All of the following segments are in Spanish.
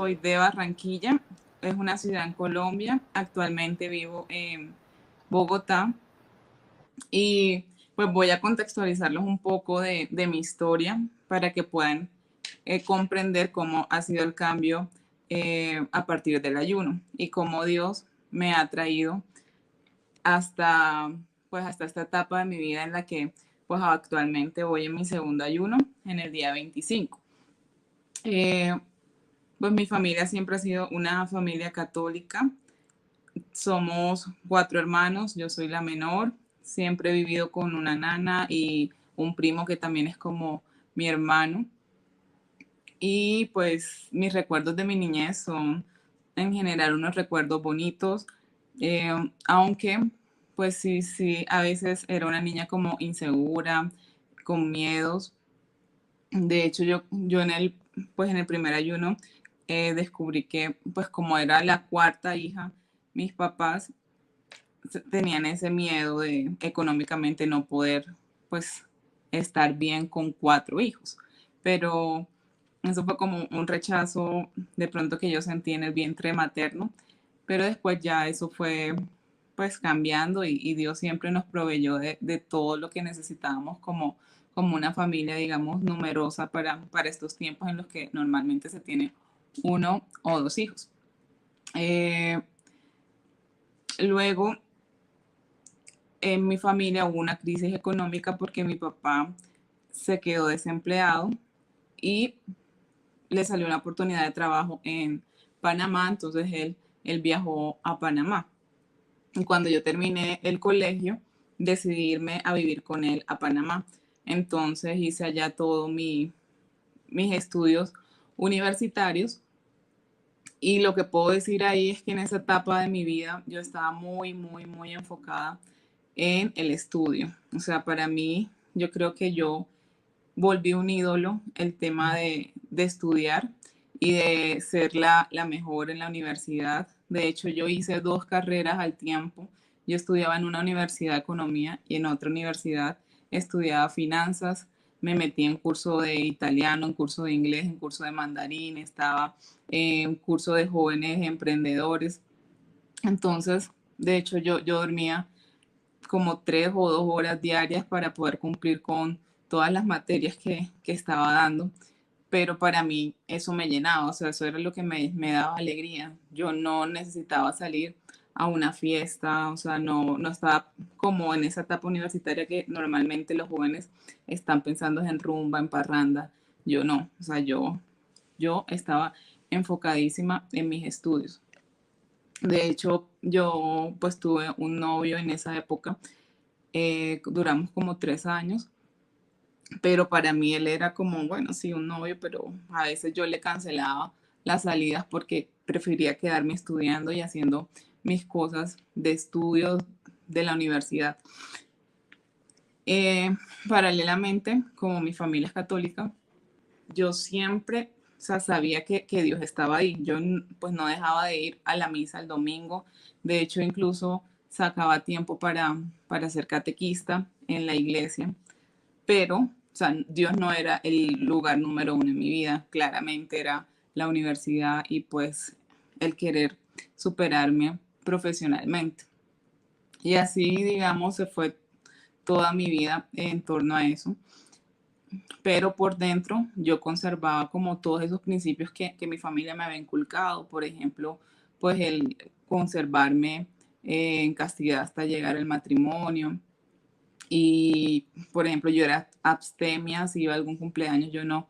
soy de Barranquilla, es una ciudad en Colombia. Actualmente vivo en Bogotá y pues voy a contextualizarlos un poco de mi historia para que puedan comprender cómo ha sido el cambio a partir del ayuno y cómo Dios me ha traído hasta, pues, hasta esta etapa de mi vida en la que pues actualmente voy en mi segundo ayuno en el día 25. Eh, pues mi familia siempre ha sido una familia católica. Somos 4 hermanos, yo soy la menor. Siempre he vivido con una nana y un primo que también es como mi hermano. Y pues mis recuerdos de mi niñez son en general unos recuerdos bonitos, eh, aunque pues sí, sí, a veces era una niña como insegura, con miedos. De hecho, yo pues en el primer ayuno descubrí que pues como era la cuarta hija, mis papás tenían ese miedo de económicamente no poder pues estar bien con 4 hijos. Pero eso fue como un rechazo de pronto que yo sentí en el vientre materno, pero después ya eso fue pues cambiando y Dios siempre nos proveyó de todo lo que necesitábamos como una familia, digamos, numerosa para estos tiempos en los que normalmente se tiene 1 o 2 hijos. Eh, luego, en mi familia hubo una crisis económica porque mi papá se quedó desempleado y le salió una oportunidad de trabajo en Panamá, entonces él viajó a Panamá. Y cuando yo terminé el colegio, decidí irme a vivir con él a Panamá. Entonces hice allá todos mis estudios universitarios y lo que puedo decir ahí es que en esa etapa de mi vida yo estaba muy, muy, muy enfocada en el estudio. O sea, para mí, yo creo que yo volví un ídolo el tema de estudiar y de ser la mejor en la universidad. De hecho, yo hice 2 carreras al tiempo. Yo estudiaba en una universidad de economía y en otra universidad estudiaba finanzas. Me metí en curso de italiano, en curso de inglés, en curso de mandarín, estaba en curso de jóvenes emprendedores. Entonces, de hecho, yo dormía como 3 o 2 horas diarias para poder cumplir con todas las materias que estaba dando, pero para mí eso me llenaba, o sea, eso era lo que me daba alegría. Yo no necesitaba salir a una fiesta, o sea, no estaba como en esa etapa universitaria que normalmente los jóvenes están pensando en rumba, en parranda. Yo no, o sea, yo estaba enfocadísima en mis estudios. De hecho, yo pues tuve un novio en esa época, duramos como 3 años, pero para mí él era como, bueno, sí, un novio, pero a veces yo le cancelaba las salidas porque prefería quedarme estudiando y haciendo mis cosas de estudios de la universidad. Eh, Paralelamente, como mi familia es católica, yo siempre, o sea, sabía que Dios estaba ahí. Yo pues no dejaba de ir a la misa el domingo. De hecho, incluso sacaba tiempo para ser catequista en la iglesia. Pero, o sea, Dios no era el lugar número uno en mi vida. Claramente era la universidad y pues el querer superarme profesionalmente. Y así, digamos, se fue toda mi vida en torno a eso, pero por dentro yo conservaba como todos esos principios que mi familia me había inculcado, por ejemplo, pues el conservarme en castidad hasta llegar al matrimonio. Y, por ejemplo, yo era abstemia, si iba a algún cumpleaños, yo no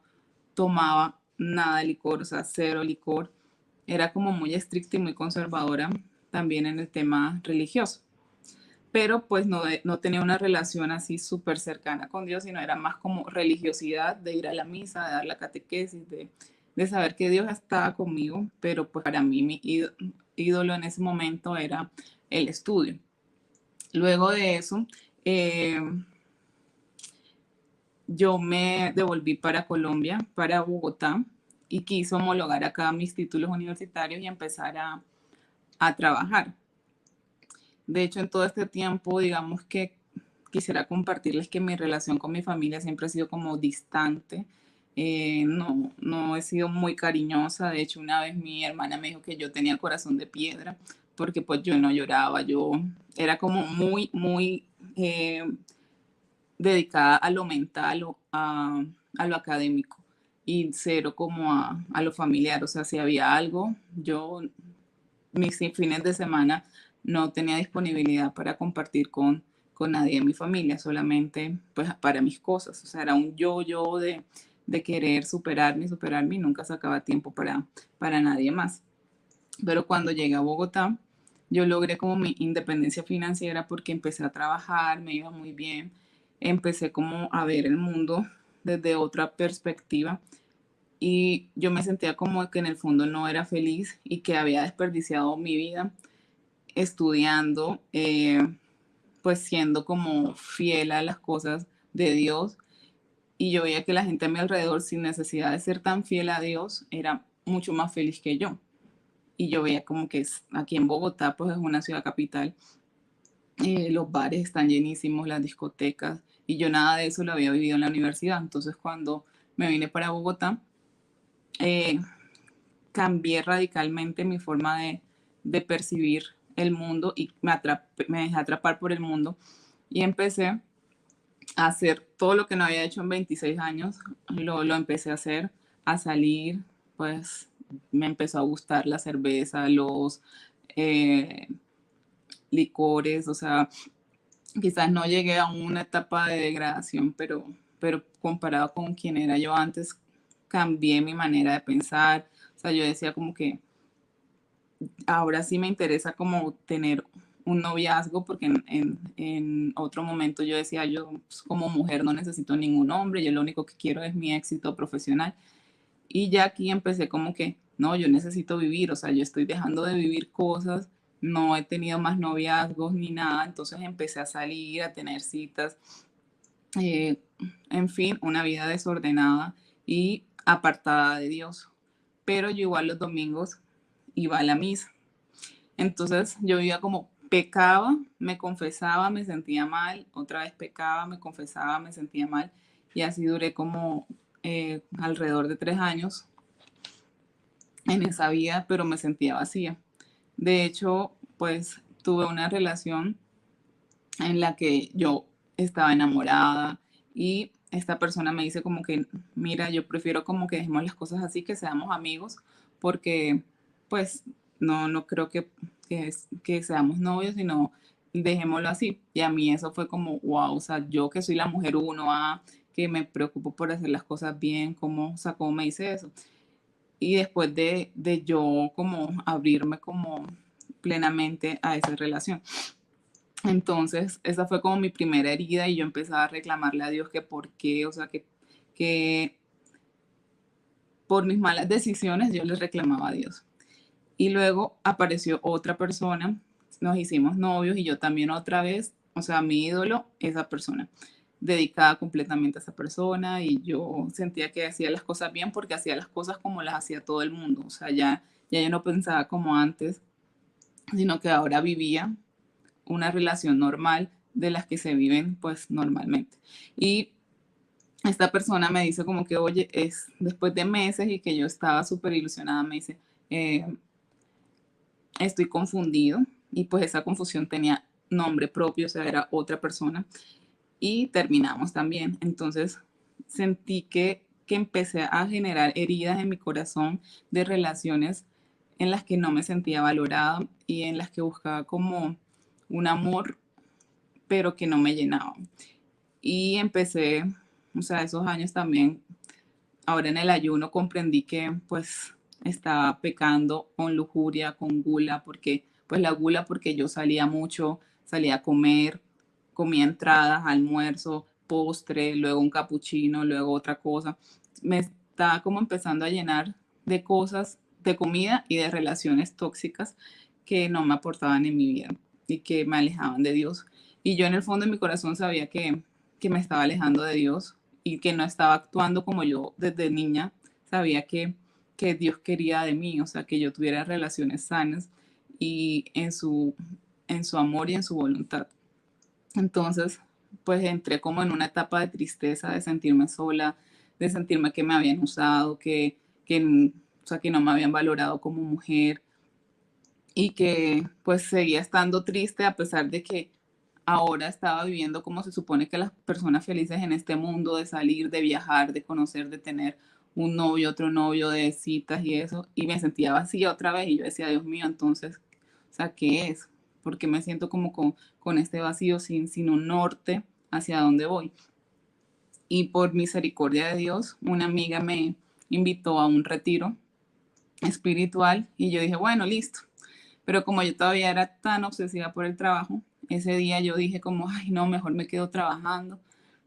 tomaba nada de licor, o sea, cero licor. Era como muy estricta y muy conservadora también en el tema religioso, pero pues no tenía una relación así súper cercana con Dios, sino era más como religiosidad de ir a la misa, de dar la catequesis, de saber que Dios estaba conmigo, pero pues para mí mi ídolo en ese momento era el estudio. Luego de eso, eh, yo me devolví para Colombia, para Bogotá, y quise homologar acá mis títulos universitarios y empezar a trabajar. De hecho, en todo este tiempo, digamos que quisiera compartirles que mi relación con mi familia siempre ha sido como distante. no he sido muy cariñosa. De hecho, una vez mi hermana me dijo que yo tenía el corazón de piedra porque pues yo no lloraba, yo era como muy dedicada a lo mental o a lo académico y cero como a lo familiar. O sea, si había algo, yo mis fines de semana no tenía disponibilidad para compartir con nadie de mi familia, solamente pues para mis cosas. O sea, era un yo de querer superarme y nunca sacaba tiempo para nadie más. Pero cuando llegué a Bogotá, yo logré como mi independencia financiera porque empecé a trabajar, me iba muy bien, empecé como a ver el mundo desde otra perspectiva y yo me sentía como que en el fondo no era feliz y que había desperdiciado mi vida estudiando, pues siendo como fiel a las cosas de Dios. Y yo veía que la gente a mi alrededor, sin necesidad de ser tan fiel a Dios, era mucho más feliz que yo. Y yo veía como que aquí en Bogotá, pues es una ciudad capital, los bares están llenísimos, las discotecas, y yo nada de eso lo había vivido en la universidad. Entonces cuando me vine para Bogotá, eh, cambié radicalmente mi forma de percibir el mundo y me dejé atrapar por el mundo y empecé a hacer todo lo que no había hecho en 26 años, lo empecé a hacer, a salir, pues me empezó a gustar la cerveza, los eh, licores, o sea, quizás no llegué a una etapa de degradación, pero comparado con quien era yo antes, cambié mi manera de pensar, o sea, yo decía como que ahora sí me interesa como tener un noviazgo, porque en otro momento yo decía, yo pues, como mujer no necesito ningún hombre, yo lo único que quiero es mi éxito profesional. Y ya aquí empecé como que, no, yo necesito vivir, o sea, yo estoy dejando de vivir cosas, no he tenido más noviazgos ni nada, entonces empecé a salir, a tener citas, eh, en fin, una vida desordenada y apartada de Dios. Pero yo igual los domingos iba a la misa. Entonces yo vivía como pecaba, me confesaba, me sentía mal, otra vez pecaba, me confesaba, me sentía mal y así duré como alrededor de 3 años en esa vida, pero me sentía vacía. De hecho, pues tuve una relación en la que yo estaba enamorada y esta persona me dice como que, mira, yo prefiero como que dejemos las cosas así, que seamos amigos, porque pues no creo que seamos novios, sino dejémoslo así. Y a mí eso fue como, wow, o sea, yo que soy la mujer uno, que me preocupo por hacer las cosas bien, ¿cómo, o sea, cómo me dice eso? Y después de yo como abrirme como plenamente a esa relación. Entonces, esa fue como mi primera herida y yo empezaba a reclamarle a Dios que por qué, o sea, que por mis malas decisiones yo le reclamaba a Dios. Y luego apareció otra persona, nos hicimos novios y yo también otra vez, o sea, mi ídolo, esa persona, dedicada completamente a esa persona y yo sentía que hacía las cosas bien porque hacía las cosas como las hacía todo el mundo, o sea, ya yo no pensaba como antes, sino que ahora vivía una relación normal de las que se viven pues normalmente. Y esta persona me dice como que, oye, es después de meses y que yo estaba súper ilusionada, me dice, eh, estoy confundido y pues esa confusión tenía nombre propio, o sea, era otra persona y terminamos también. Entonces sentí que empecé a generar heridas en mi corazón de relaciones en las que no me sentía valorada y en las que buscaba como un amor pero que no me llenaba. Y empecé, o sea, esos años también, ahora en el ayuno comprendí que pues estaba pecando con lujuria, con gula, porque pues la gula porque yo salía mucho, salía a comer, comía entradas, almuerzo, postre, luego un capuchino, luego otra cosa. Me estaba como empezando a llenar de cosas, de comida y de relaciones tóxicas que no me aportaban en mi vida y que me alejaban de Dios. Y yo en el fondo de mi corazón sabía que me estaba alejando de Dios y que no estaba actuando como yo desde niña sabía que Dios quería de mí, o sea, que yo tuviera relaciones sanas y en su amor y en su voluntad. Entonces, pues entré como en una etapa de tristeza, de sentirme sola, de sentirme que me habían usado, o sea, que no me habían valorado como mujer y que pues seguía estando triste a pesar de que ahora estaba viviendo como se supone que las personas felices en este mundo, de salir, de viajar, de conocer, de tener un novio, otro novio, de citas y eso, y me sentía vacía otra vez y yo decía, Dios mío, entonces, o sea, ¿qué es? Porque me siento como con este vacío sin un norte hacia dónde voy. Y por misericordia de Dios, una amiga me invitó a un retiro espiritual y yo dije, bueno, listo. Pero como yo todavía era tan obsesiva por el trabajo, ese día yo dije como, ay, no, mejor me quedo trabajando.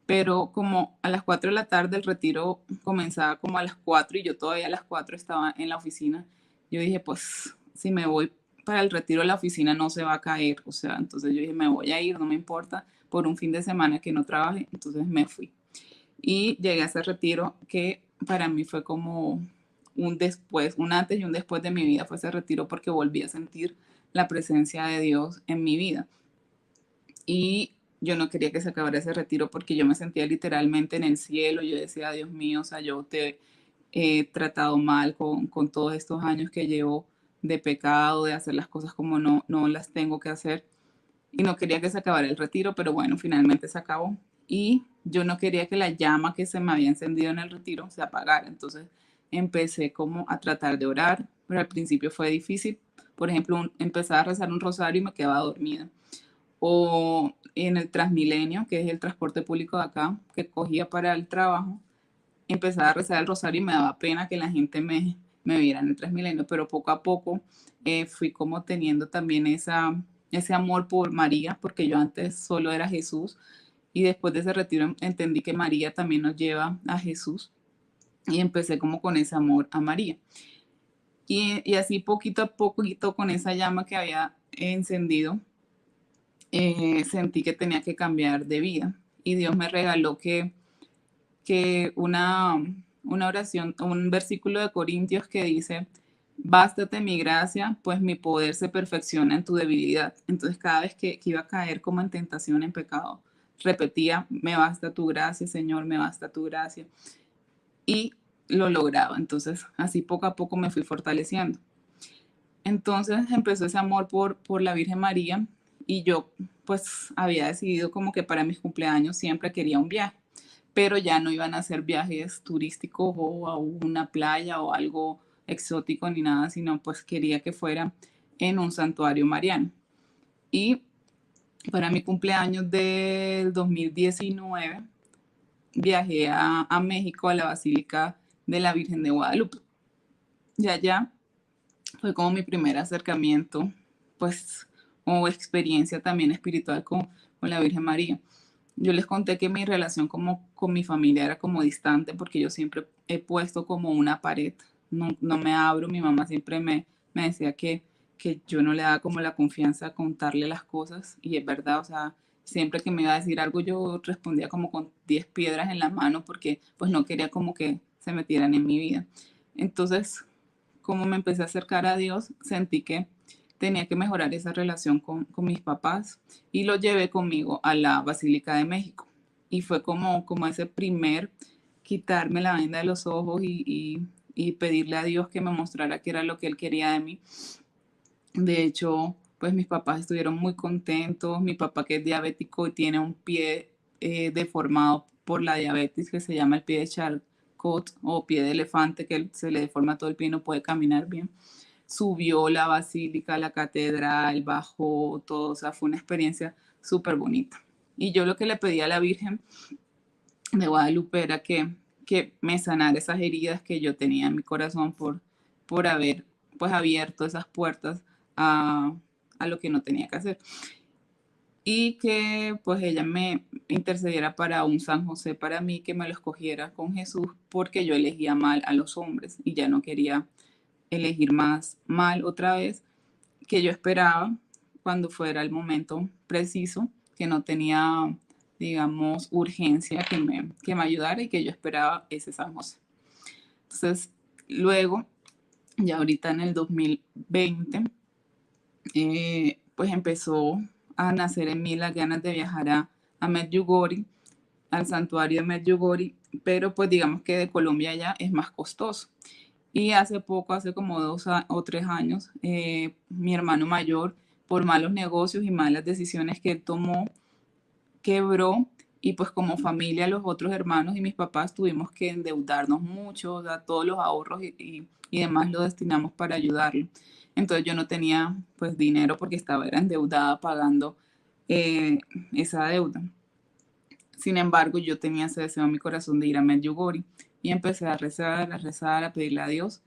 Pero como a las 4 de la tarde el retiro comenzaba como a las 4 y yo todavía a las 4 estaba en la oficina, yo dije, pues si me voy para el retiro la oficina no se va a caer. O sea, entonces yo dije, me voy a ir, no me importa, por un fin de semana que no trabaje. Entonces me fui. Y llegué a ese retiro que para mí fue como un después, un antes y un después de mi vida fue ese retiro porque volví a sentir la presencia de Dios en mi vida. Y yo no quería que se acabara ese retiro porque yo me sentía literalmente en el cielo. Yo decía, Dios mío, o sea, yo te he tratado mal con todos estos años que llevo de pecado, de hacer las cosas como no las tengo que hacer y no quería que se acabara el retiro, pero bueno, finalmente se acabó. Y yo no quería que la llama que se me había encendido en el retiro se apagara. Entonces empecé como a tratar de orar, pero al principio fue difícil. Por ejemplo, empezaba a rezar un rosario y me quedaba dormida. O en el Transmilenio, que es el transporte público de acá, que cogía para el trabajo, empezaba a rezar el rosario y me daba pena que la gente me viera en el Transmilenio, pero poco a poco fui como teniendo también ese amor por María, porque yo antes solo era Jesús y después de ese retiro entendí que María también nos lleva a Jesús y empecé como con ese amor a María. Y así poquito a poquito con esa llama que había encendido, sentí que tenía que cambiar de vida y Dios me regaló que una oración, un versículo de Corintios que dice, bástate mi gracia, pues mi poder se perfecciona en tu debilidad. Entonces cada vez que iba a caer como en tentación, en pecado, repetía, me basta tu gracia, Señor, me basta tu gracia. Y lo lograba. Entonces así poco a poco me fui fortaleciendo. Entonces empezó ese amor por la Virgen María y yo pues había decidido como que para mis cumpleaños siempre quería un viaje, pero ya no iban a ser viajes turísticos o a una playa o algo exótico ni nada, sino pues quería que fuera en un santuario mariano. Y para mi cumpleaños del 2019 viajé a México, a la Basílica de la Virgen de Guadalupe. Y allá fue como mi primer acercamiento, pues, o experiencia también espiritual con la Virgen María. Yo les conté que mi relación como con mi familia era como distante porque yo siempre he puesto como una pared, no me abro, mi mamá siempre me decía que yo no le daba como la confianza a contarle las cosas y es verdad, o sea, siempre que me iba a decir algo yo respondía como con 10 piedras en la mano porque pues no quería como que se metieran en mi vida. Entonces, como me empecé a acercar a Dios, sentí que tenía que mejorar esa relación con mis papás y lo llevé conmigo a la Basílica de México. Y fue como ese primer quitarme la venda de los ojos y pedirle a Dios que me mostrara qué era lo que Él quería de mí. De hecho, pues mis papás estuvieron muy contentos. Mi papá que es diabético y tiene un pie deformado por la diabetes que se llama el pie de Charcot o pie de elefante, que se le deforma todo el pie y no puede caminar bien. Subió la basílica, la catedral, bajó todo, o sea, fue una experiencia súper bonita. Y yo lo que le pedí a la Virgen de Guadalupe era que me sanara esas heridas que yo tenía en mi corazón por haber pues abierto esas puertas a, a lo que no tenía que hacer. Y que pues ella me intercediera para un San José para mí, que me lo escogiera con Jesús porque yo elegía mal a los hombres y ya no quería elegir más mal otra vez, que yo esperaba cuando fuera el momento preciso, que no tenía, digamos, urgencia que me ayudara y que yo esperaba ese San José. Entonces, luego, ya ahorita en el 2020, pues empezó a nacer en mí las ganas de viajar a Medjugorje, al santuario de Medjugorje, pero pues digamos que de Colombia allá es más costoso. Y hace poco, hace como 2 o 3 años, mi hermano mayor, por malos negocios y malas decisiones que él tomó, quebró y pues como familia los otros hermanos y mis papás tuvimos que endeudarnos mucho, o sea, todos los ahorros y demás lo destinamos para ayudarlo. Entonces yo no tenía pues dinero porque era endeudada pagando eh, esa deuda. Sin embargo, yo tenía ese deseo en mi corazón de ir a Medjugorje y empecé a rezar, a pedirle a Dios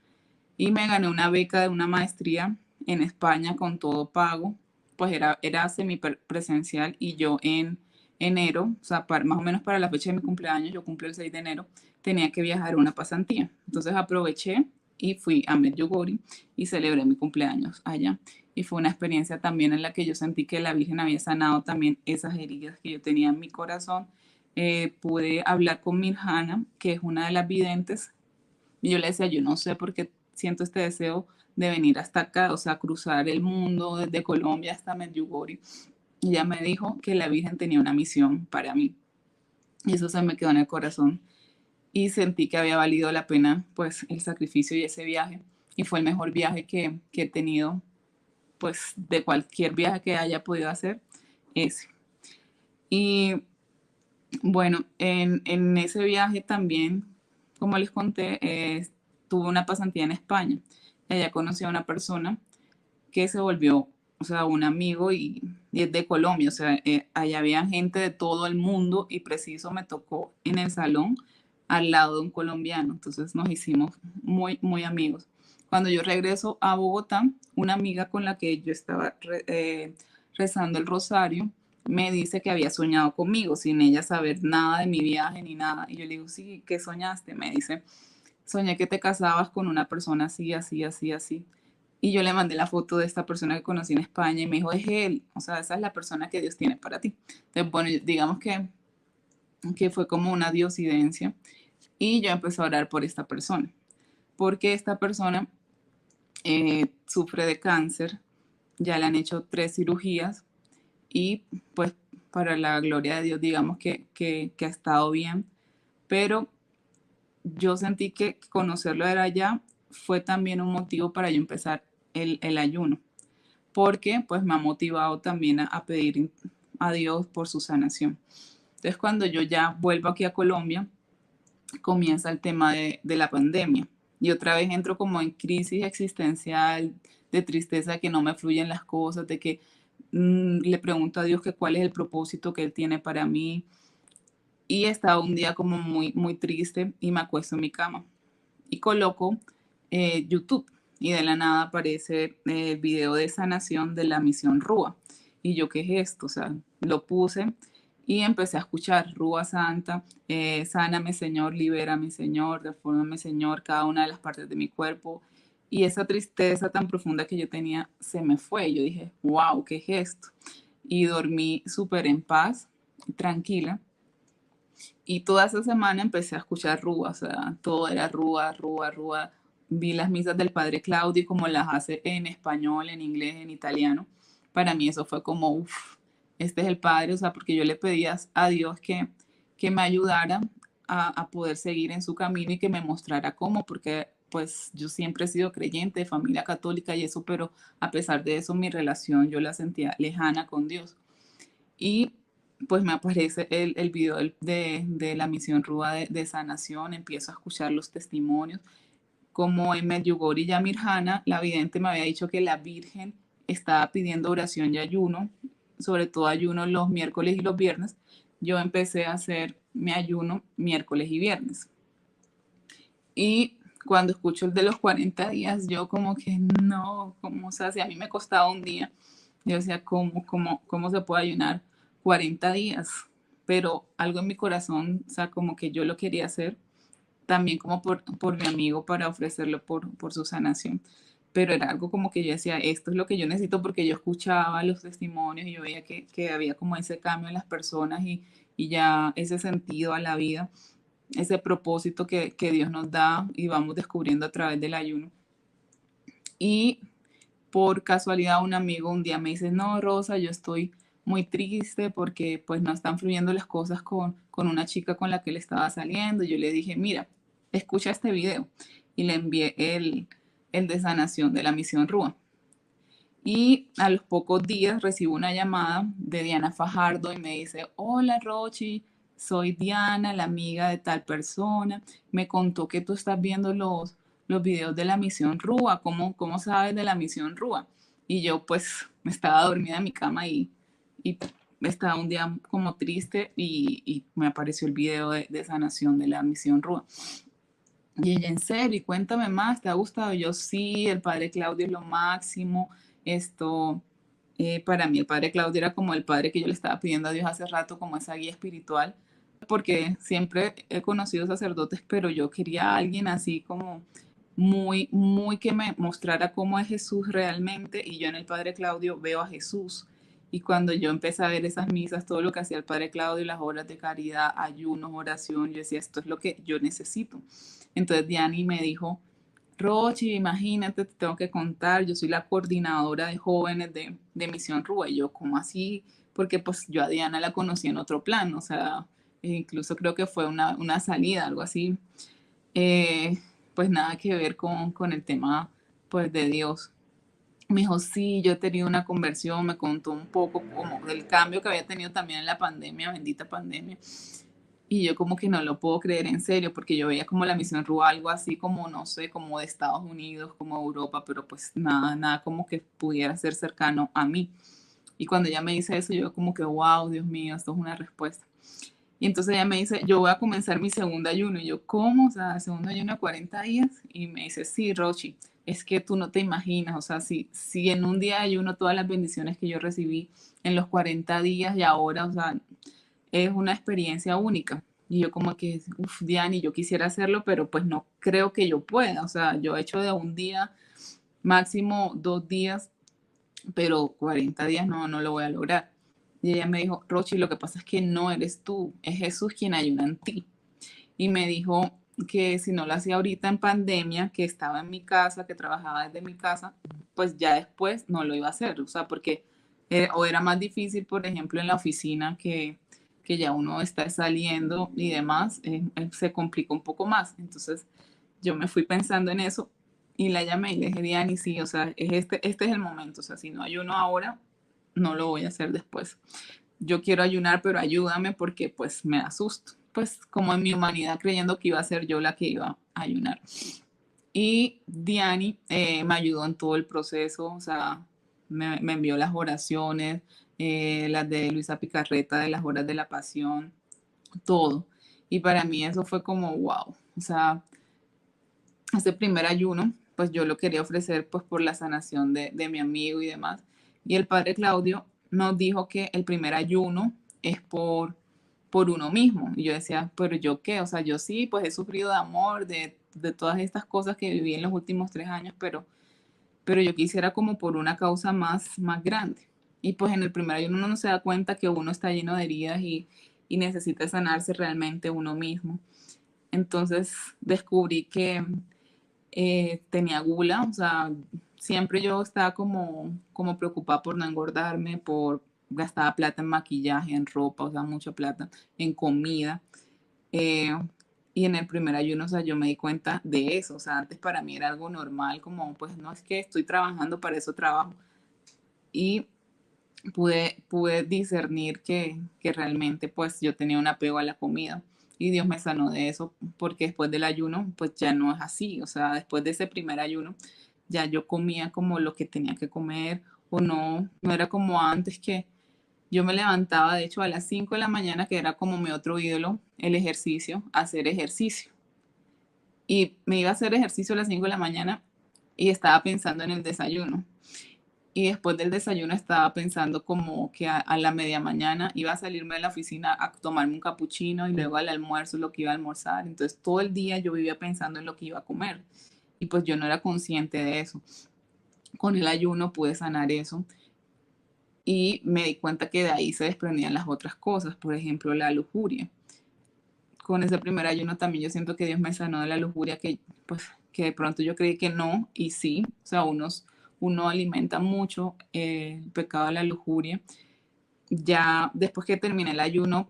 y me gané una beca de una maestría en España con todo pago, pues era semipresencial y yo en enero, o sea, más o menos para la fecha de mi cumpleaños, yo cumplo el 6 de enero, tenía que viajar a una pasantía. Entonces aproveché y fui a Medjugorje y celebré mi cumpleaños allá. Y fue una experiencia también en la que yo sentí que la Virgen había sanado también esas heridas que yo tenía en mi corazón. Pude hablar con Mirjana, que es una de las videntes, y yo le decía, yo no sé por qué siento este deseo de venir hasta acá, o sea, cruzar el mundo desde Colombia hasta Medjugorje. Y ella me dijo que la Virgen tenía una misión para mí. Y eso se me quedó en el corazón. Y sentí que había valido la pena, pues, el sacrificio y ese viaje. Y fue el mejor viaje que he tenido, pues, de cualquier viaje que haya podido hacer, ese. Y bueno, en ese viaje también, como les conté, tuve una pasantía en España. Allá conocí a una persona que se volvió, o sea, un amigo y es de Colombia. O sea, allá había gente de todo el mundo y preciso me tocó en el salón al lado de un colombiano. Entonces nos hicimos muy, muy amigos. Cuando yo regreso a Bogotá, una amiga con la que yo estaba rezando el rosario me dice que había soñado conmigo sin ella saber nada de mi viaje ni nada. Y yo le digo, sí, ¿qué soñaste? Me dice, soñé que te casabas con una persona así, así, así, así. Y yo le mandé la foto de esta persona que conocí en España y me dijo, es él, o sea, esa es la persona que Dios tiene para ti. Entonces, bueno, digamos que fue como una diosidencia y yo empecé a orar por esta persona, porque esta persona sufre de cáncer, ya le han hecho 3 cirugías y pues para la gloria de Dios digamos que ha estado bien, pero yo sentí que conocerlo era allá fue también un motivo para yo empezar el ayuno, porque pues me ha motivado también a pedir a Dios por su sanación. Entonces cuando yo ya vuelvo aquí a Colombia, comienza el tema de la pandemia y otra vez entro como en crisis existencial, de tristeza, que no me fluyen las cosas, de que le pregunto a Dios que cuál es el propósito que Él tiene para mí y estaba un día como muy, muy triste y me acuesto en mi cama y coloco YouTube y de la nada aparece el video de sanación de la misión Rúa. Y yo, ¿qué es esto? O sea, lo puse y empecé a escuchar Rúa Santa, sáname Señor, libérame Señor, reformame Señor, cada una de las partes de mi cuerpo. Y esa tristeza tan profunda que yo tenía se me fue. Yo dije, wow, ¿qué es esto? Y dormí súper en paz, tranquila. Y toda esa semana empecé a escuchar Rúa, o sea, todo era Rúa, Rúa, Rúa. Vi las misas del Padre Claudio como las hace en español, en inglés, en italiano. Para mí eso fue como, uff, este es el Padre, o sea, porque yo le pedía a Dios que me ayudara a poder seguir en su camino y que me mostrara cómo, porque pues yo siempre he sido creyente de familia católica y eso, pero a pesar de eso mi relación yo la sentía lejana con Dios. Y pues me aparece el video de la misión Rúa de sanación, empiezo a escuchar los testimonios, como en Medjugorje ya Mirjana, la vidente me había dicho que la Virgen estaba pidiendo oración y ayuno, sobre todo ayuno los miércoles y los viernes. Yo empecé a hacer mi ayuno miércoles y viernes. Y cuando escucho el de los 40 días, yo como que no, como, o sea, si a mí me costaba un día, yo decía, ¿cómo se puede ayunar 40 días? Pero algo en mi corazón, o sea, como que yo lo quería hacer, también como por mi amigo para ofrecerlo por su sanación. Pero era algo como que yo decía, esto es lo que yo necesito porque yo escuchaba los testimonios y yo veía que había como ese cambio en las personas y ya ese sentido a la vida, ese propósito que Dios nos da y vamos descubriendo a través del ayuno. Y por casualidad un amigo un día me dice, no, Rosa, yo estoy muy triste porque pues no están fluyendo las cosas con una chica con la que él estaba saliendo. Yo le dije, mira, escucha este video y le envié el de sanación de la misión Rúa. Y a los pocos días recibo una llamada de Diana Fajardo y me dice, hola Rochi, soy Diana, la amiga de tal persona. Me contó que tú estás viendo los videos de la misión Rúa. ¿Cómo sabes de la misión Rúa? Y yo pues estaba dormida en mi cama y estaba un día como triste y me apareció el video de sanación de la misión Rúa. Y ella, en serio, y cuéntame más, ¿te ha gustado? Yo sí, el padre Claudio es lo máximo. Esto, para mí el padre Claudio era como el padre que yo le estaba pidiendo a Dios hace rato, como esa guía espiritual, porque siempre he conocido sacerdotes, pero yo quería a alguien así como muy que me mostrara cómo es Jesús realmente, y yo en el padre Claudio veo a Jesús. Y cuando yo empecé a ver esas misas, todo lo que hacía el padre Claudio, las horas de caridad, ayunos, oración, yo decía, esto es lo que yo necesito. Entonces Diani me dijo, Rochi, imagínate, te tengo que contar, yo soy la coordinadora de jóvenes de Misión Rúa. Y yo, ¿cómo así? Porque pues yo a Diana la conocí en otro plan, o sea, incluso creo que fue una salida, algo así, eh, pues nada que ver con el tema pues de Dios. Me dijo, sí, yo he tenido una conversión, me contó un poco como del cambio que había tenido también en la pandemia, bendita pandemia. Y yo como que no lo puedo creer en serio, porque yo veía como la misión Rúa algo así como, no sé, como de Estados Unidos, como Europa, pero pues nada como que pudiera ser cercano a mí. Y cuando ella me dice eso, yo como que, wow, Dios mío, esto es una respuesta. Y entonces ella me dice, yo voy a comenzar mi segundo ayuno. Y yo, ¿cómo? O sea, segundo ayuno de 40 días. Y me dice, sí, Rochi, es que tú no te imaginas, o sea, si en un día ayuno todas las bendiciones que yo recibí en los 40 días y ahora, o sea, es una experiencia única. Y yo como que, uff, Diani, yo quisiera hacerlo, pero pues no creo que yo pueda. O sea, yo he hecho de un día, máximo 2 días, pero 40 días no lo voy a lograr. Y ella me dijo, Rochi, lo que pasa es que no eres tú, es Jesús quien ayuda en ti. Y me dijo que si no lo hacía ahorita en pandemia, que estaba en mi casa, que trabajaba desde mi casa, pues ya después no lo iba a hacer. O sea, porque o era más difícil, por ejemplo, en la oficina que ya uno está saliendo y demás, se complica un poco más. Entonces yo me fui pensando en eso y la llamé y le dije, Diani, sí, o sea, este es el momento. O sea, si no ayuno ahora, no lo voy a hacer después. Yo quiero ayunar, pero ayúdame porque pues me asusto. Pues como en mi humanidad creyendo que iba a ser yo la que iba a ayunar. Y Diani me ayudó en todo el proceso, o sea, me envió las oraciones, las de Luisa Picarreta, de las horas de la pasión, todo. Y para mí eso fue como, wow, o sea, ese primer ayuno, pues yo lo quería ofrecer pues por la sanación de mi amigo y demás. Y el padre Claudio nos dijo que el primer ayuno es por uno mismo. Y yo decía, pero yo qué, o sea, yo sí, pues he sufrido de amor, de todas estas cosas que viví en los últimos 3 años, pero yo quisiera como por una causa más grande. Y pues en el primer ayuno uno no se da cuenta que uno está lleno de heridas y necesita sanarse realmente uno mismo. Entonces descubrí que tenía gula, o sea, siempre yo estaba como preocupada por no engordarme, por gastaba plata en maquillaje, en ropa, o sea, mucha plata, en comida. eh, y en el primer ayuno, o sea, yo me di cuenta de eso, o sea, antes para mí era algo normal, como pues no es que estoy trabajando, para eso trabajo. Y pude discernir que realmente pues yo tenía un apego a la comida y Dios me sanó de eso porque después del ayuno pues ya no es así, o sea, después de ese primer ayuno ya yo comía como lo que tenía que comer o no era como antes que yo me levantaba de hecho a las 5 de la mañana, que era como mi otro ídolo, el ejercicio, hacer ejercicio. Y me iba a hacer ejercicio a las 5 de la mañana y estaba pensando en el desayuno. Y después del desayuno estaba pensando como que a la media mañana iba a salirme de la oficina a tomarme un capuchino y luego al almuerzo lo que iba a almorzar. Entonces todo el día yo vivía pensando en lo que iba a comer y pues yo no era consciente de eso. Con el ayuno pude sanar eso y me di cuenta que de ahí se desprendían las otras cosas, por ejemplo la lujuria. Con ese primer ayuno también yo siento que Dios me sanó de la lujuria que pues que de pronto yo creí que no y sí, o sea, uno alimenta mucho el pecado de la lujuria. ya después que terminé el ayuno,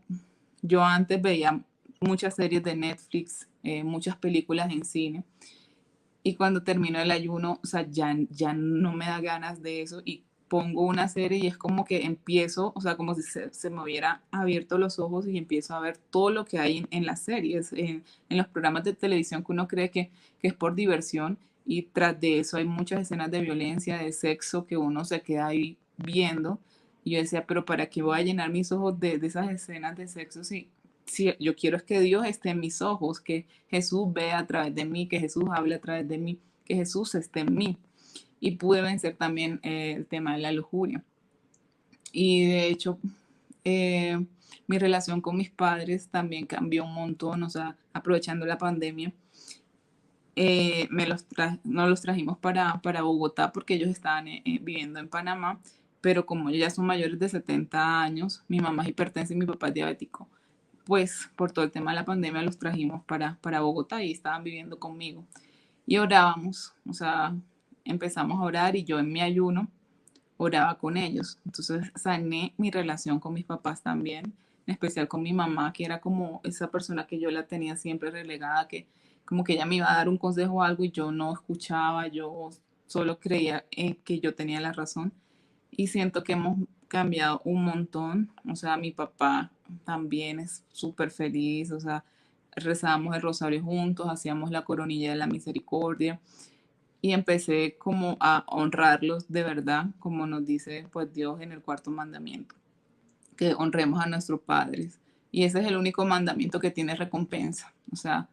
yo antes veía muchas series de Netflix, muchas películas en cine, y cuando termino el ayuno, o sea, ya no me da ganas de eso y pongo una serie y es como que empiezo, o sea, como si se me hubiera abierto los ojos y empiezo a ver todo lo que hay en las series, en los programas de televisión que uno cree que es por diversión y tras de eso hay muchas escenas de violencia, de sexo que uno se queda ahí viendo. Y yo decía, pero ¿para qué voy a llenar mis ojos de esas escenas de sexo si yo quiero es que Dios esté en mis ojos, que Jesús vea a través de mí, que Jesús hable a través de mí, que Jesús esté en mí? Y pude vencer también el tema de la lujuria. Y de hecho, eh, mi relación con mis padres también cambió un montón, o sea, aprovechando la pandemia. Nos los trajimos para Bogotá porque ellos estaban viviendo en Panamá, pero como ellos ya son mayores de 70 años, mi mamá es hipertensa y mi papá es diabético, pues por todo el tema de la pandemia los trajimos para Bogotá y estaban viviendo conmigo. Y orábamos, o sea, empezamos a orar y yo en mi ayuno oraba con ellos. Entonces sané mi relación con mis papás también, en especial con mi mamá, que era como esa persona que yo la tenía siempre relegada, que como que ella me iba a dar un consejo o algo y yo no escuchaba, yo solo creía que yo tenía la razón. Y siento que hemos cambiado un montón. O sea, mi papá también es súper feliz. O sea, rezábamos el rosario juntos, hacíamos la coronilla de la misericordia y empecé como a honrarlos de verdad, como nos dice pues Dios en el cuarto mandamiento, que honremos a nuestros padres. Y ese es el único mandamiento que tiene recompensa. O sea,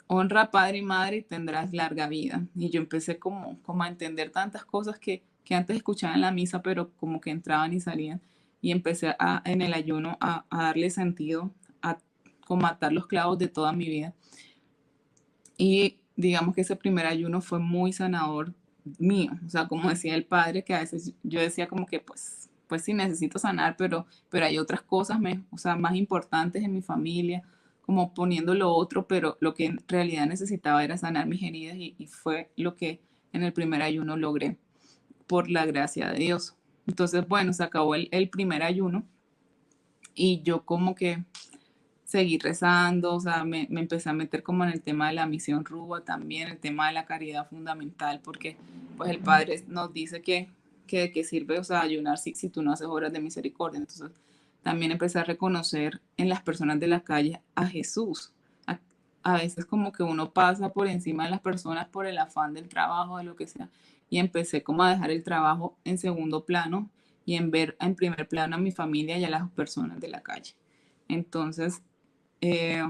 honra a padre y madre y tendrás larga vida. Y yo empecé como a entender tantas cosas que antes escuchaba en la misa, pero como que entraban y salían. Y empecé en el ayuno a darle sentido, a como atar los clavos de toda mi vida. Y digamos que ese primer ayuno fue muy sanador mío. O sea, como decía el padre, que a veces yo decía como que pues sí necesito sanar, pero hay otras cosas, o sea, más importantes en mi familia, como poniendo lo otro, pero lo que en realidad necesitaba era sanar mis heridas y fue lo que en el primer ayuno logré, por la gracia de Dios. Entonces, bueno, se acabó el primer ayuno y yo como que seguí rezando, o sea, me empecé a meter como en el tema de la misión RUA también, el tema de la caridad fundamental, porque pues el Padre nos dice que de qué sirve, o sea, ayunar si tú no haces obras de misericordia. Entonces, también empecé a reconocer en las personas de la calle a Jesús. A, a veces como que uno pasa por encima de las personas por el afán del trabajo, de lo que sea, y empecé como a dejar el trabajo en segundo plano y en ver en primer plano a mi familia y a las personas de la calle. Entonces, eh,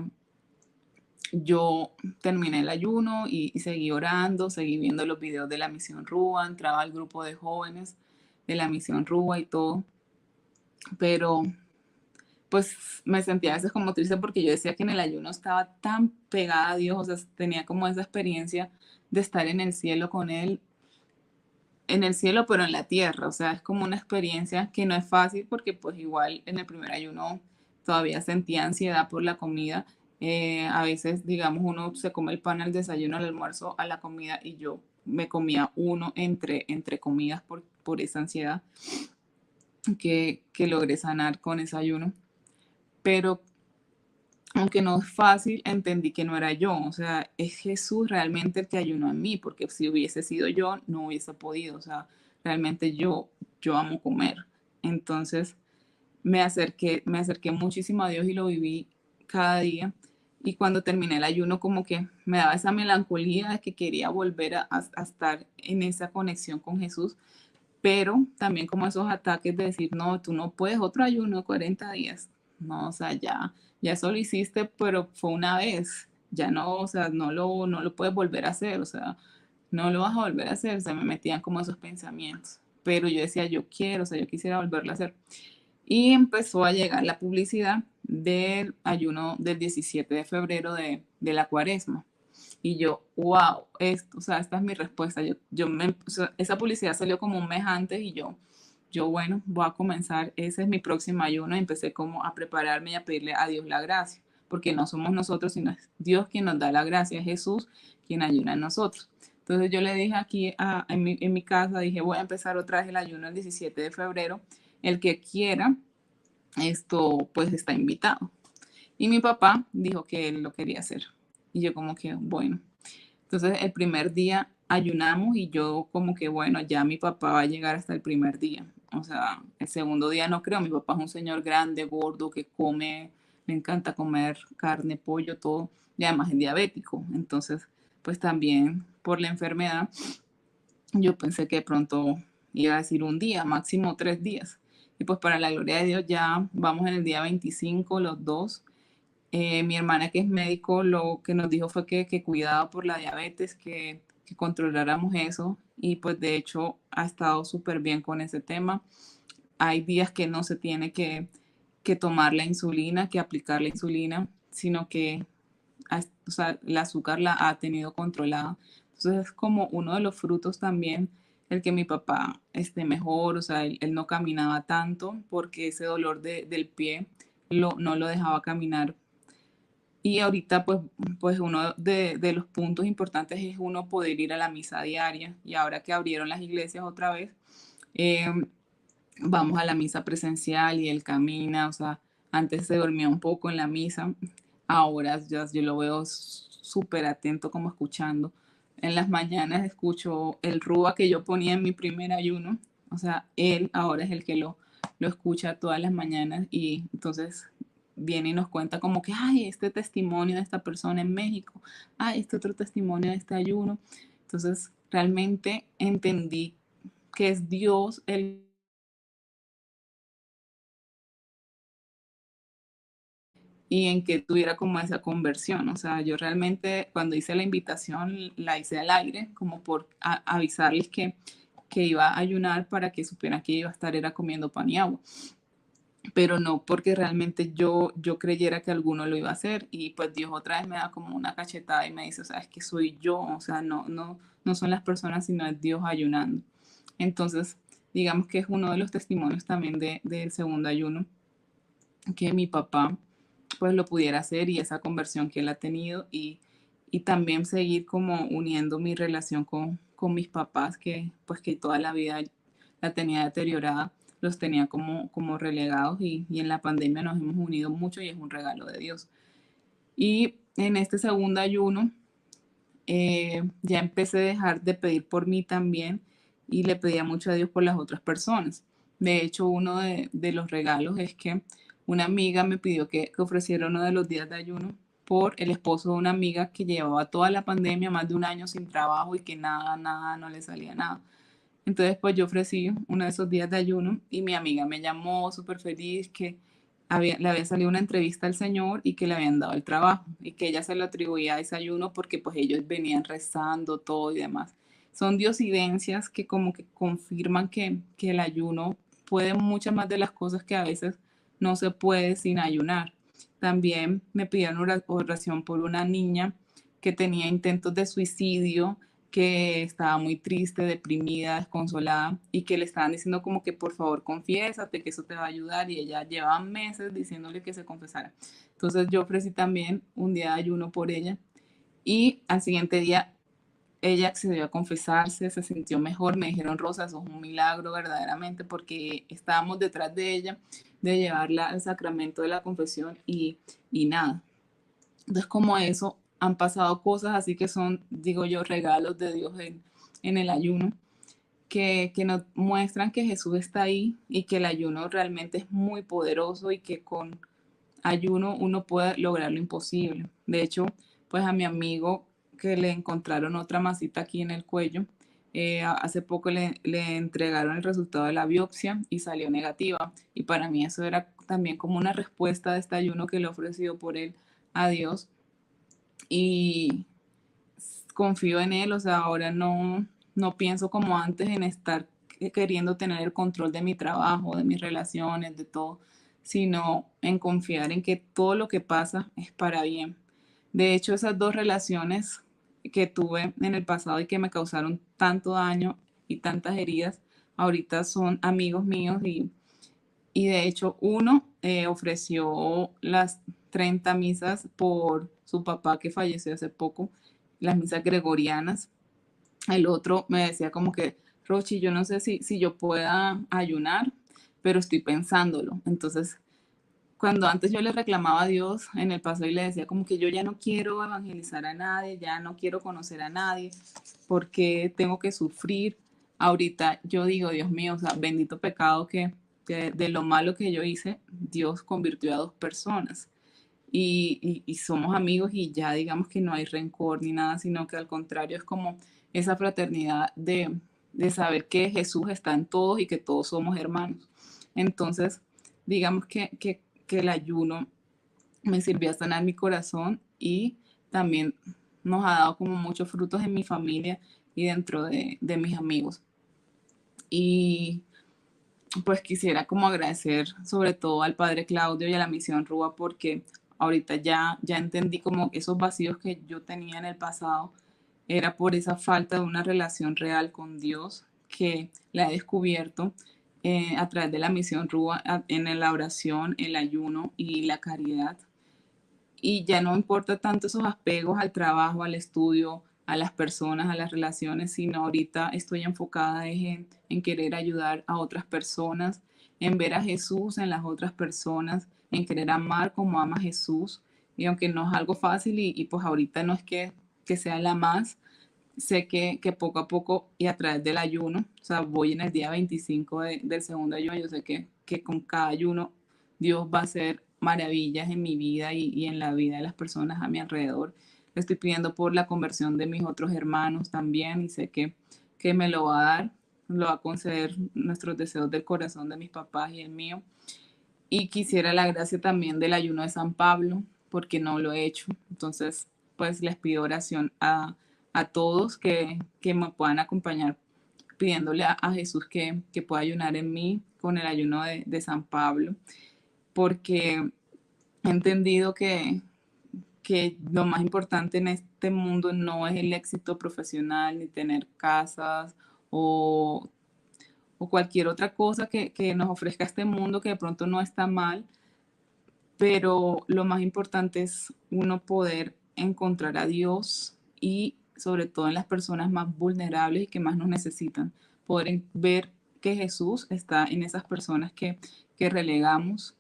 yo terminé el ayuno y seguí orando, seguí viendo los videos de la misión RUA, entraba al grupo de jóvenes de la misión RUA y todo, pero pues me sentía a veces como triste porque yo decía que en el ayuno estaba tan pegada a Dios, o sea, tenía como esa experiencia de estar en el cielo con Él, en el cielo pero en la tierra, o sea, es como una experiencia que no es fácil porque pues igual en el primer ayuno todavía sentía ansiedad por la comida. A veces, digamos, uno se come el pan al desayuno, al almuerzo, a la comida y yo me comía uno entre comidas por esa ansiedad que logré sanar con ese ayuno. Pero aunque no es fácil, entendí que no era yo, o sea, es Jesús realmente el que ayunó en mí, porque si hubiese sido yo, no hubiese podido, o sea, realmente yo amo comer. Entonces me acerqué muchísimo a Dios y lo viví cada día. Y cuando terminé el ayuno, como que me daba esa melancolía de que quería volver a estar en esa conexión con Jesús, pero también como esos ataques de decir, no, tú no puedes otro ayuno de 40 días. No, o sea, ya eso lo hiciste, pero fue una vez. Ya no, o sea, no lo puedes volver a hacer, o sea, no lo vas a volver a hacer. Se me metían como esos pensamientos. Pero yo decía, yo quiero, o sea, yo quisiera volverlo a hacer. Y empezó a llegar la publicidad del ayuno del 17 de febrero de la cuaresma. Y yo, wow, esto, o sea, esta es mi respuesta. O sea, esa publicidad salió como un mes antes y bueno, voy a comenzar, ese es mi próximo ayuno. Y empecé como a prepararme y a pedirle a Dios la gracia, porque no somos nosotros, sino es Dios quien nos da la gracia, es Jesús quien ayuna en nosotros. Entonces yo le dije aquí en mi casa, dije, voy a empezar otra vez el ayuno el 17 de febrero el que quiera, pues está invitado. Y mi papá dijo que él lo quería hacer. Y yo como que, bueno. Entonces el primer día ayunamos y yo como que, bueno, ya mi papá va a llegar hasta el primer día. O sea, el segundo día no creo. Mi papá es un señor grande, gordo, que come, le encanta comer carne, pollo, todo. Y además es diabético. Entonces, pues también por la enfermedad, yo pensé que de pronto iba a decir un día, máximo 3 días. Y pues para la gloria de Dios ya vamos en el día 25 los dos. Mi hermana que es médico lo que nos dijo fue que cuidado por la diabetes, que controláramos eso y pues de hecho ha estado súper bien con ese tema. Hay días que no se tiene que tomar la insulina, que aplicar la insulina, sino que o sea, el azúcar la ha tenido controlada. Entonces es como uno de los frutos también el que mi papá esté mejor, o sea, él no caminaba tanto porque ese dolor del pie no lo dejaba caminar. Y ahorita, pues uno de los puntos importantes es uno poder ir a la misa diaria. Y ahora que abrieron las iglesias otra vez, eh, vamos a la misa presencial y él camina. O sea, antes se dormía un poco en la misa, ahora ya yo lo veo súper atento como escuchando. En las mañanas escucho el Rúa que yo ponía en mi primer ayuno. O sea, él ahora es el que lo escucha todas las mañanas y entonces viene y nos cuenta como que, ay, este testimonio de esta persona en México, ay, este otro testimonio de este ayuno. Entonces, realmente entendí que es Dios el y en que tuviera como esa conversión. O sea, yo realmente cuando hice la invitación la hice al aire, como por avisarles que iba a ayunar para que supieran que iba a estar era comiendo pan y agua, pero no porque realmente yo creyera que alguno lo iba a hacer. Y pues Dios otra vez me da como una cachetada y me dice, o sea, es que soy yo, o sea, no son las personas, sino es Dios ayunando. Entonces, digamos que es uno de los testimonios también del segundo ayuno, que mi papá pues lo pudiera hacer y esa conversión que él ha tenido y también seguir como uniendo mi relación con mis papás que pues que toda la vida la tenía deteriorada, los tenía como relegados y en la pandemia nos hemos unido mucho y es un regalo de Dios. Y en este segundo ayuno ya empecé a dejar de pedir por mí también y le pedía mucho a Dios por las otras personas. De hecho, uno de los regalos es que una amiga me pidió que ofreciera uno de los días de ayuno por el esposo de una amiga que llevaba toda la pandemia, más de un año sin trabajo y que nada, no le salía nada. Entonces, pues yo ofrecí uno de esos días de ayuno y mi amiga me llamó súper feliz que le había salido una entrevista al Señor y que le habían dado el trabajo y que ella se lo atribuía a ese ayuno porque pues ellos venían rezando todo y demás. Son diosidencias que como que confirman que el ayuno puede muchas más de las cosas que a veces no se puede sin ayunar. También me pidieron oración por una niña que tenía intentos de suicidio, que estaba muy triste, deprimida, desconsolada y que le estaban diciendo como que por favor confiésate, que eso te va a ayudar y ella llevaba meses diciéndole que se confesara. Entonces yo ofrecí también un día de ayuno por ella y al siguiente día ella accedió a confesarse, se sintió mejor, me dijeron, Rosa, eso es un milagro verdaderamente porque estábamos detrás de ella, de llevarla al sacramento de la confesión y nada. Entonces, como eso, han pasado cosas así que son, digo yo, regalos de Dios en el ayuno, que nos muestran que Jesús está ahí y que el ayuno realmente es muy poderoso y que con ayuno uno puede lograr lo imposible. De hecho, pues a mi amigo que le encontraron otra masita aquí en el cuello, hace poco le entregaron el resultado de la biopsia y salió negativa. Y para mí eso era también como una respuesta de este ayuno que le he ofrecido por él a Dios y confío en él, o sea, ahora no pienso como antes en estar queriendo tener el control de mi trabajo, de mis relaciones, de todo, sino en confiar en que todo lo que pasa es para bien. De hecho, esas dos relaciones que tuve en el pasado y que me causaron tanto daño y tantas heridas, ahorita son amigos míos y de hecho uno ofreció las 30 misas por su papá que falleció hace poco, las misas gregorianas. El otro me decía como que, Rochi, yo no sé si yo pueda ayunar, pero estoy pensándolo. Entonces, cuando antes yo le reclamaba a Dios en el pasado y le decía como que yo ya no quiero evangelizar a nadie, ya no quiero conocer a nadie, porque tengo que sufrir. Ahorita yo digo, Dios mío, o sea, bendito pecado que de lo malo que yo hice, Dios convirtió a dos personas. Y somos amigos y ya digamos que no hay rencor ni nada, sino que al contrario es como esa fraternidad de saber que Jesús está en todos y que todos somos hermanos. Entonces, digamos que el ayuno me sirvió a sanar mi corazón y también nos ha dado como muchos frutos en mi familia y dentro de mis amigos. Y pues quisiera como agradecer sobre todo al padre Claudio y a la misión Rúa porque ahorita ya entendí como esos vacíos que yo tenía en el pasado era por esa falta de una relación real con Dios que la he descubierto a través de la misión Rúa en la oración, el ayuno y la caridad. Y ya no importa tanto esos apegos al trabajo, al estudio, a las personas, a las relaciones, sino ahorita estoy enfocada en querer ayudar a otras personas, en ver a Jesús en las otras personas, en querer amar como ama Jesús. Y aunque no es algo fácil y pues ahorita no es que sea la más, sé que poco a poco y a través del ayuno, o sea, voy en el día 25 del segundo ayuno, yo sé que con cada ayuno Dios va a hacer maravillas en mi vida y en la vida de las personas a mi alrededor. Le estoy pidiendo por la conversión de mis otros hermanos también y sé que me lo va a dar, lo va a conceder nuestros deseos del corazón de mis papás y el mío. Y quisiera la gracia también del ayuno de San Pablo, porque no lo he hecho. Entonces, pues les pido oración a todos que me puedan acompañar pidiéndole a Jesús que pueda ayunar en mí con el ayuno de San Pablo, porque he entendido que lo más importante en este mundo no es el éxito profesional, ni tener casas o, o cualquier otra cosa que nos ofrezca este mundo que de pronto no está mal, pero lo más importante es uno poder encontrar a Dios y sobre todo en las personas más vulnerables y que más nos necesitan, poder ver que Jesús está en esas personas que relegamos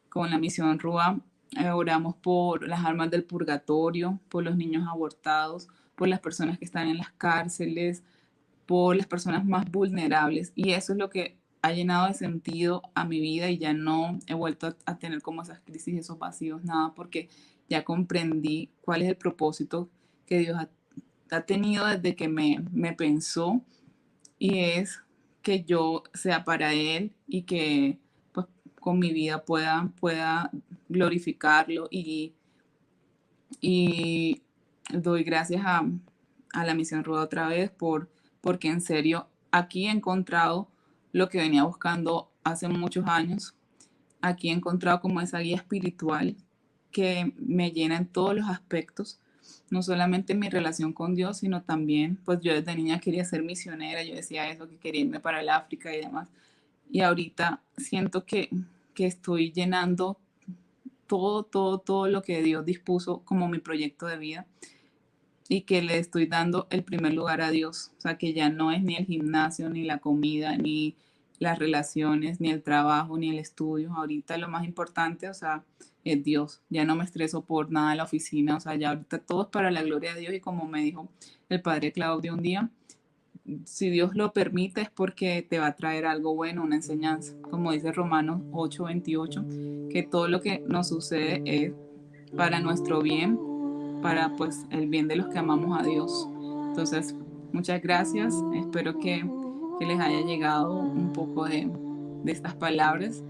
con la misión RUA. Oramos por las almas del purgatorio, por los niños abortados, por las personas que están en las cárceles, por las personas más vulnerables. Y eso es lo que ha llenado de sentido a mi vida y ya no he vuelto a tener como esas crisis, esos vacíos, nada, porque ya comprendí cuál es el propósito que Dios ha tenido desde que me pensó y es que yo sea para Él y que pues con mi vida pueda glorificarlo y doy gracias a la misión Rueda otra vez porque en serio aquí he encontrado lo que venía buscando hace muchos años. Aquí he encontrado como esa guía espiritual que me llena en todos los aspectos, no solamente en mi relación con Dios, sino también, pues yo desde niña quería ser misionera, yo decía eso, que quería irme para el África y demás. Y ahorita siento que estoy llenando todo lo que Dios dispuso como mi proyecto de vida y que le estoy dando el primer lugar a Dios. O sea, que ya no es ni el gimnasio, ni la comida, ni las relaciones, ni el trabajo, ni el estudio. Ahorita lo más importante, o sea, es Dios. Ya no me estreso por nada en la oficina. O sea, ya ahorita todo es para la gloria de Dios y como me dijo el padre Claudio un día, si Dios lo permite es porque te va a traer algo bueno, una enseñanza. Como dice Romanos 8:28, que todo lo que nos sucede es para nuestro bien, para pues el bien de los que amamos a Dios. Entonces, muchas gracias. Espero que les haya llegado un poco de estas palabras